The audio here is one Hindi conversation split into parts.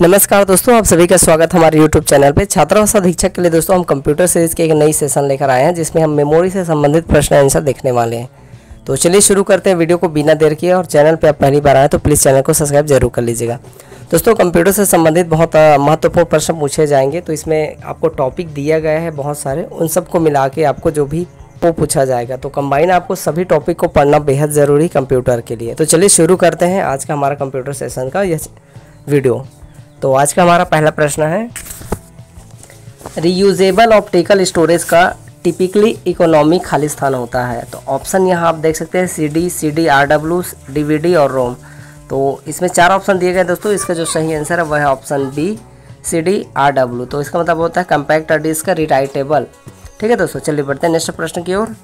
नमस्कार दोस्तों, आप सभी का स्वागत हमारे YouTube चैनल पे। छात्रावास अधीक्षक के लिए दोस्तों हम कंप्यूटर सीरीज के एक नई सेशन लेकर आए हैं जिसमें हम मेमोरी से संबंधित प्रश्न आंसर देखने वाले हैं। तो चलिए शुरू करते हैं वीडियो को बिना देर किए। और चैनल पे आप पहली बार आए तो प्लीज़ चैनल को सब्सक्राइब जरूर कर लीजिएगा। दोस्तों कंप्यूटर से संबंधित बहुत महत्वपूर्ण प्रश्न पूछे जाएंगे। तो इसमें आपको टॉपिक दिया गया है बहुत सारे, उन सबको मिला के आपको जो भी वो पूछा जाएगा। तो कंबाइन आपको सभी टॉपिक को पढ़ना बेहद ज़रूरी कंप्यूटर के लिए। तो चलिए शुरू करते हैं आज का हमारा कंप्यूटर सेशन का यह वीडियो। तो आज का हमारा पहला प्रश्न है, रीयूजेबल ऑप्टिकल स्टोरेज का टिपिकली इकोनॉमी खाली स्थान होता है। तो ऑप्शन यहाँ आप देख सकते हैं CD, RW, DVD और रोम। तो इसमें 4 ऑप्शन दिए गए दोस्तों। इसका जो सही आंसर है वह है ऑप्शन B, CD, RW। तो इसका मतलब होता है कम्पैक्ट डिस्क रिटाइटेबल। ठीक है दोस्तों, चलिए बढ़ते हैं नेक्स्ट प्रश्न की ओर।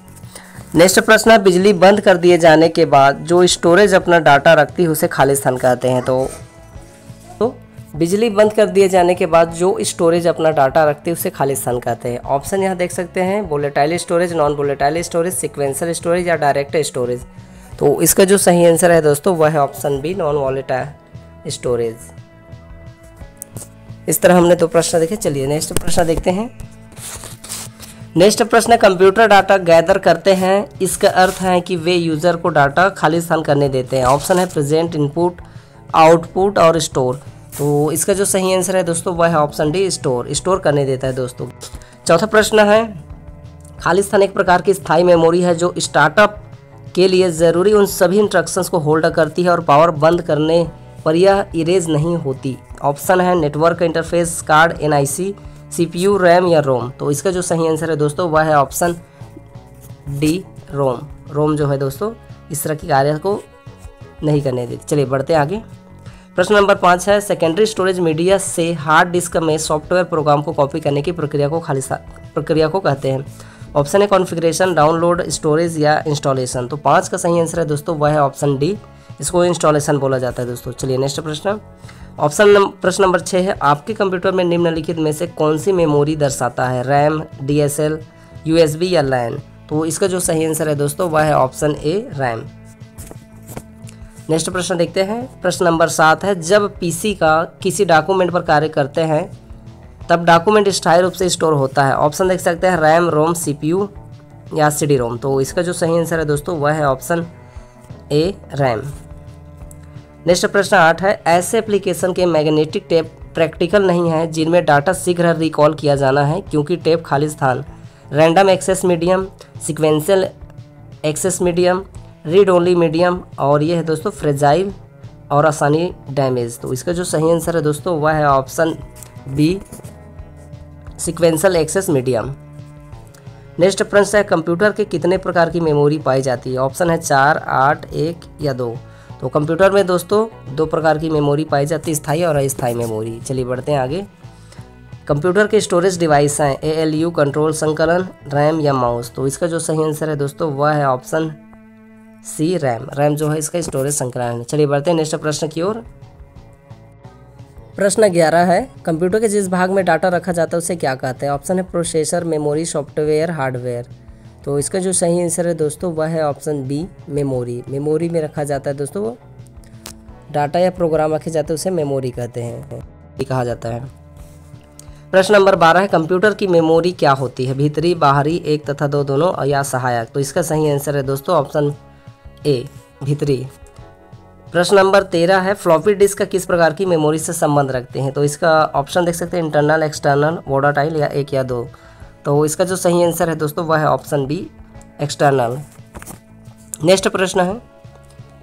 नेक्स्ट प्रश्न है, बिजली बंद कर दिए जाने के बाद जो स्टोरेज अपना डाटा रखती है उसे खाली स्थान कहते हैं। तो बिजली बंद कर दिए जाने के बाद जो स्टोरेज अपना डाटा रखती है उसे खाली स्थान कहते हैं। ऑप्शन यहाँ देख सकते हैं, volatile storage, non volatile storage, sequential storage या डायरेक्ट स्टोरेज। तो इसका जो सही आंसर है दोस्तों वह है option B, non volatile storage. इस तरह हमने 2 प्रश्न देखे। चलिए नेक्स्ट प्रश्न देखते हैं। नेक्स्ट प्रश्न, कंप्यूटर डाटा गैदर करते हैं, इसका अर्थ है कि वे यूजर को डाटा खाली स्थान करने देते हैं। ऑप्शन है प्रेजेंट, इनपुट, आउटपुट और स्टोर। तो इसका जो सही आंसर है दोस्तों वह है ऑप्शन D, स्टोर करने देता है दोस्तों। चौथा प्रश्न है, खाली स्थान एक प्रकार की स्थायी मेमोरी है जो स्टार्टअप के लिए ज़रूरी उन सभी इंस्ट्रक्शंस को होल्ड करती है और पावर बंद करने पर यह इरेज नहीं होती। ऑप्शन है network interface card, NIC, CPU, RAM या रोम। तो इसका जो सही आंसर है दोस्तों वह है ऑप्शन D, रोम जो है दोस्तों इस तरह के कार्य को नहीं करने देती। चलिए बढ़ते हैं आगे। प्रश्न नंबर 5 है, सेकेंडरी स्टोरेज मीडिया से हार्ड डिस्क में सॉफ्टवेयर प्रोग्राम को कॉपी करने की प्रक्रिया को कहते हैं। ऑप्शन है कॉन्फ़िगरेशन, डाउनलोड, स्टोरेज या इंस्टॉलेशन। तो 5 का सही आंसर है दोस्तों वह है ऑप्शन D, इसको इंस्टॉलेशन बोला जाता है दोस्तों। चलिए नेक्स्ट प्रश्न। प्रश्न नंबर 6 है, आपके कंप्यूटर में निम्नलिखित में से कौन सी मेमोरी दर्शाता है, रैम, DSL, USB या LAN। तो इसका जो सही आंसर है दोस्तों वह है ऑप्शन A, रैम। नेक्स्ट प्रश्न देखते हैं। प्रश्न नंबर 7 है, जब PC का किसी डॉक्यूमेंट पर कार्य करते हैं तब डॉक्यूमेंट स्थायी रूप से स्टोर होता है। ऑप्शन देख सकते हैं रैम, रोम, CPU या CD रोम। तो इसका जो सही आंसर है दोस्तों वह है ऑप्शन A, रैम। नेक्स्ट प्रश्न 8 है, ऐसे एप्लीकेशन के मैग्नेटिक टेप प्रैक्टिकल नहीं है जिनमें डाटा शीघ्र रिकॉल किया जाना है क्योंकि टेप खाली स्थान, random access medium, sequential access medium, read only medium और ये है दोस्तों फ्रेजाइल और आसानी डैमेज। तो इसका जो सही आंसर है दोस्तों वह है option B, sequential access medium. Next प्रश्न है, कंप्यूटर के कितने प्रकार की मेमोरी पाई जाती है। ऑप्शन है 4, 8, 1 या 2। तो कंप्यूटर में दोस्तों 2 प्रकार की मेमोरी पाई जाती है, स्थायी और अस्थायी मेमोरी। चलिए बढ़ते हैं आगे। कंप्यूटर के स्टोरेज डिवाइस हैं ALU, कंट्रोल संकलन, रैम या माउस। तो इसका जो सही आंसर है दोस्तों वह है ऑप्शन C, रैम जो है इसका स्टोरेज संकलन है। चलिए बढ़ते हैं नेक्स्ट प्रश्न की ओर। प्रश्न 11 है, कंप्यूटर के जिस भाग में डाटा रखा जाता है उसे क्या कहते हैं। ऑप्शन है प्रोसेसर, मेमोरी, सॉफ्टवेयर, हार्डवेयर। तो इसका जो सही आंसर है दोस्तों वह है ऑप्शन B, मेमोरी में रखा जाता है दोस्तों। वो डाटा या प्रोग्राम रखे जाते हैं उसे मेमोरी कहते हैं, ये कहा जाता है। प्रश्न नंबर 12 है, कंप्यूटर की मेमोरी क्या होती है, भीतरी, बाहरी, 1 तथा 2 दोनों या सहायक। तो इसका सही आंसर है दोस्तों ऑप्शन A, भीतरी। प्रश्न नंबर 13 है, फ्लॉपी डिस्क का किस प्रकार की मेमोरी से संबंध रखते हैं। तो इसका ऑप्शन देख सकते हैं इंटरनल, एक्सटर्नल, वोलाटाइल या 1 या 2। तो इसका जो सही आंसर है दोस्तों वह है ऑप्शन B, एक्सटर्नल। नेक्स्ट प्रश्न है,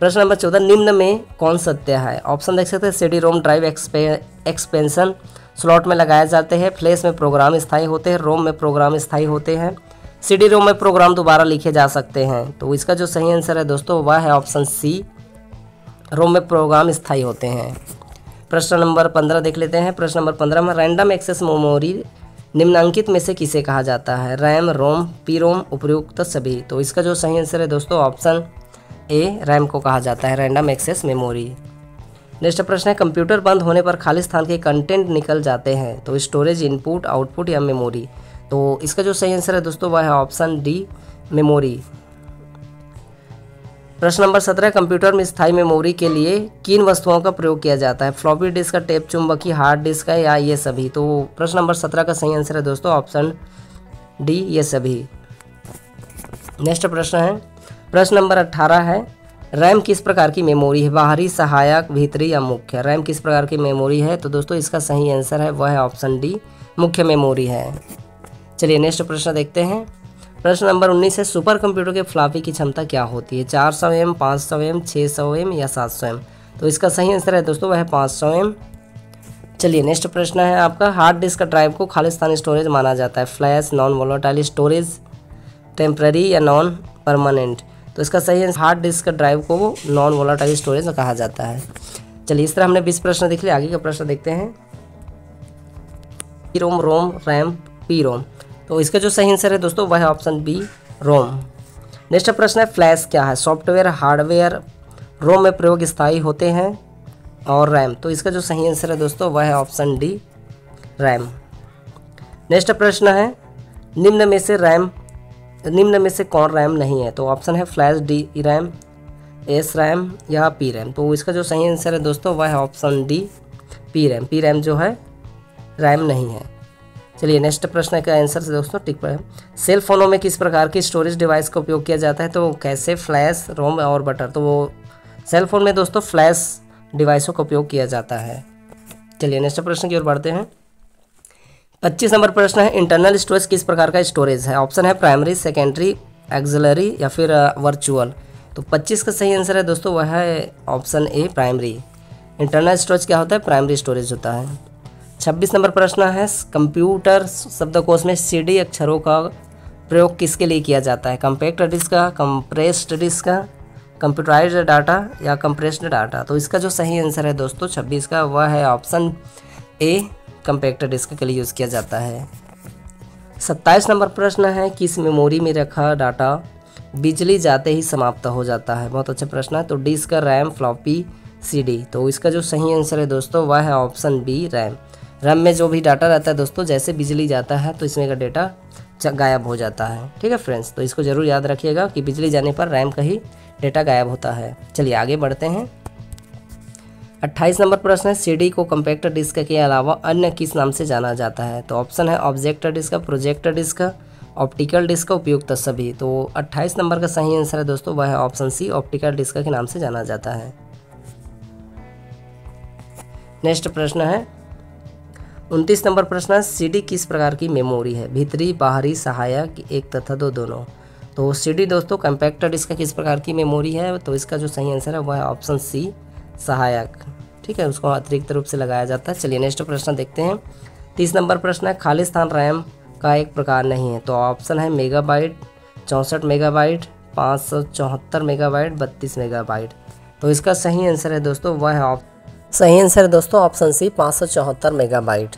प्रश्न नंबर 14, निम्न में कौन सत्य है। ऑप्शन देख सकते हैं CD रोम ड्राइव एक्सपेंशन स्लॉट में लगाए जाते हैं, फ्लैश में प्रोग्राम स्थायी होते हैं, रोम में प्रोग्राम स्थायी होते हैं, CD रोम में प्रोग्राम दोबारा लिखे जा सकते हैं। तो इसका जो सही आंसर है दोस्तों वह है ऑप्शन C, रोम में प्रोग्राम स्थायी होते हैं। प्रश्न नंबर 15 देख लेते हैं। प्रश्न नंबर 15 में, रैंडम एक्सेस मेमोरी निम्नलिखित में से किसे कहा जाता है, रैम, रोम, PROM, उपयुक्त सभी। तो इसका जो सही आंसर है दोस्तों ऑप्शन A, रैम को कहा जाता है, रैंडम एक्सेस मेमोरी। नेक्स्ट प्रश्न है, कंप्यूटर बंद होने पर खाली स्थान के कंटेंट निकल जाते हैं। तो स्टोरेज, इनपुट, आउटपुट या मेमोरी। तो इसका जो सही आंसर है दोस्तों वह है ऑप्शन D, मेमोरी। प्रश्न नंबर 17, कंप्यूटर में स्थायी मेमोरी के लिए किन वस्तुओं का प्रयोग किया जाता है? फ्लॉपी डिस्क का, टेप चुंबकी, हार्ड डिस्क का, या ये सभी? तो प्रश्न नंबर 17 का सही आंसर है दोस्तों ऑप्शन डी, ये सभी। नेक्स्ट प्रश्न है, प्रश्न नंबर 18 है, रैम किस प्रकार की मेमोरी है? बाहरी, सहायक, भीतरी या मुख्य? रैम किस प्रकार की मेमोरी है? तो दोस्तों इसका सही आंसर है वह है ऑप्शन डी, मुख्य मेमोरी है। चलिए नेक्स्ट प्रश्न देखते हैं। प्रश्न नंबर 19 है, सुपर कंप्यूटर के फ्लॉपी की क्षमता क्या होती है? 400 एम, 500 एम, 600 एम या 700 एम? तो इसका सही आंसर है दोस्तों वह है 500 एम। चलिए नेक्स्ट प्रश्न है आपका, हार्ड डिस्क का ड्राइव को खालिस्तानी स्टोरेज माना जाता है? Flash, non volatile storage, temporary या नॉन परमानेंट? तो इसका सही आंसर, हार्ड डिस्क का ड्राइव को नॉन वोलेटाइल स्टोरेज कहा जाता है। चलिए इस तरह हमने 20 प्रश्न देख लिए। आगे का प्रश्न देखते हैं, रोम, रोम, रैम, पी रोम। तो इसका जो सही आंसर है दोस्तों वह है ऑप्शन बी, रोम। नेक्स्ट प्रश्न है, फ्लैश क्या है? सॉफ्टवेयर, हार्डवेयर, रोम में प्रयोग स्थायी होते हैं, और रैम। तो इसका जो सही आंसर है दोस्तों वह है ऑप्शन डी, रैम। नेक्स्ट प्रश्न है, निम्न में से कौन रैम नहीं है? तो ऑप्शन है flash, D RAM, S RAM या पी रैम। तो इसका जो सही आंसर है दोस्तों वह है option D, P RAM. P RAM जो है रैम नहीं है। चलिए नेक्स्ट प्रश्न का आंसर से दोस्तों टिक पर है, सेल फोनों में किस प्रकार की स्टोरेज डिवाइस का उपयोग किया जाता है? तो कैसे, फ्लैश, रोम और बटर? तो वो सेल फोन में दोस्तों फ्लैश डिवाइसों का उपयोग किया जाता है। चलिए नेक्स्ट प्रश्न की ओर बढ़ते हैं। 25 नंबर प्रश्न है, इंटरनल स्टोरेज किस प्रकार का स्टोरेज है? ऑप्शन है प्राइमरी, सेकेंडरी, एक्सिलरी या फिर वर्चुअल? तो 25 का सही आंसर है दोस्तों वह है option A, primary. Internal storage क्या होता है? प्राइमरी स्टोरेज होता है। 26 नंबर प्रश्न है, कंप्यूटर शब्दकोश में सीडी अक्षरों का प्रयोग किसके लिए किया जाता है? कम्पैक्ट डिस्क का, कंप्रेस्ड डिस्क का, कंप्यूटराइज्ड डाटा या कंप्रेस्ड डाटा? तो इसका जो सही आंसर है दोस्तों 26 का वह है ऑप्शन ए, कंपैक्ट डिस्क के लिए यूज़ किया जाता है। 27 नंबर प्रश्न है, किस मेमोरी में रखा डाटा बिजली जाते ही समाप्त हो जाता है? बहुत अच्छा प्रश्न है। तो डिस्क, रैम, फ्लॉपी, सीडी? तो इसका जो सही आंसर है दोस्तों वह है ऑप्शन बी, रैम। रैम में जो भी डाटा रहता है दोस्तों, जैसे बिजली जाता है तो इसमें का डेटा गायब हो जाता है। ठीक है फ्रेंड्स, तो इसको ज़रूर याद रखिएगा कि बिजली जाने पर रैम का ही डेटा गायब होता है। चलिए आगे बढ़ते हैं। 28 नंबर प्रश्न है, सीडी को कम्पैक्ट डिस्क के अलावा अन्य किस नाम से जाना जाता है? तो ऑप्शन है object disk, project disk, optical disk, उपयुक्त सभी? तो 28 नंबर का सही आंसर है दोस्तों वह है ऑप्शन सी, ऑप्टिकल डिस्क के नाम से जाना जाता है। नेक्स्ट प्रश्न है 29 नंबर प्रश्न है, सीडी किस प्रकार की मेमोरी है? भीतरी, बाहरी, सहायक, एक तथा दो, दोनों? तो सीडी दोस्तों कम्पैक्ट डिस्क किस प्रकार की मेमोरी है? तो इसका जो सही आंसर है वह है ऑप्शन सी, सहायक। ठीक है, उसको अतिरिक्त रूप से लगाया जाता है। चलिए नेक्स्ट प्रश्न देखते हैं। 30 नंबर प्रश्न है, खाली स्थान रैम का एक प्रकार नहीं है? तो ऑप्शन है मेगाबाइट, 64 मेगाबाइट, 574 मेगाबाइट, 32 मेगाबाइट? तो इसका सही आंसर है दोस्तों वह है सही आंसर है दोस्तों ऑप्शन सी, 574 मेगाबाइट।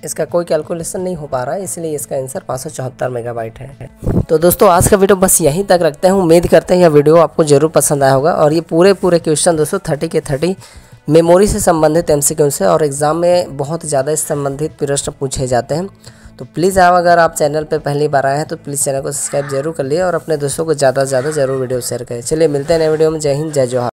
इसका कोई कैलकुलेशन नहीं हो पा रहा है, इसलिए इसका आंसर 574 मेगाबाइट है। तो दोस्तों आज का वीडियो बस यहीं तक रखते हैं। उम्मीद करते हैं यह वीडियो आपको जरूर पसंद आया होगा, और ये पूरे क्वेश्चन दोस्तों 30 के 30 मेमोरी से संबंधित MCQ से, और एग्जाम में बहुत ज़्यादा इस संबंधित प्रश्न पूछे जाते हैं। तो प्लीज़ अगर आप चैनल पर पहली बार आए हैं तो प्लीज़ चैनल को सब्सक्राइब जरूर कर लिए, और अपने दोस्तों को ज़्यादा से ज़्यादा जरूर वीडियो शेयर करें। चलिए मिलते हैं नए वीडियो में। जय हिंद, जय जोहार।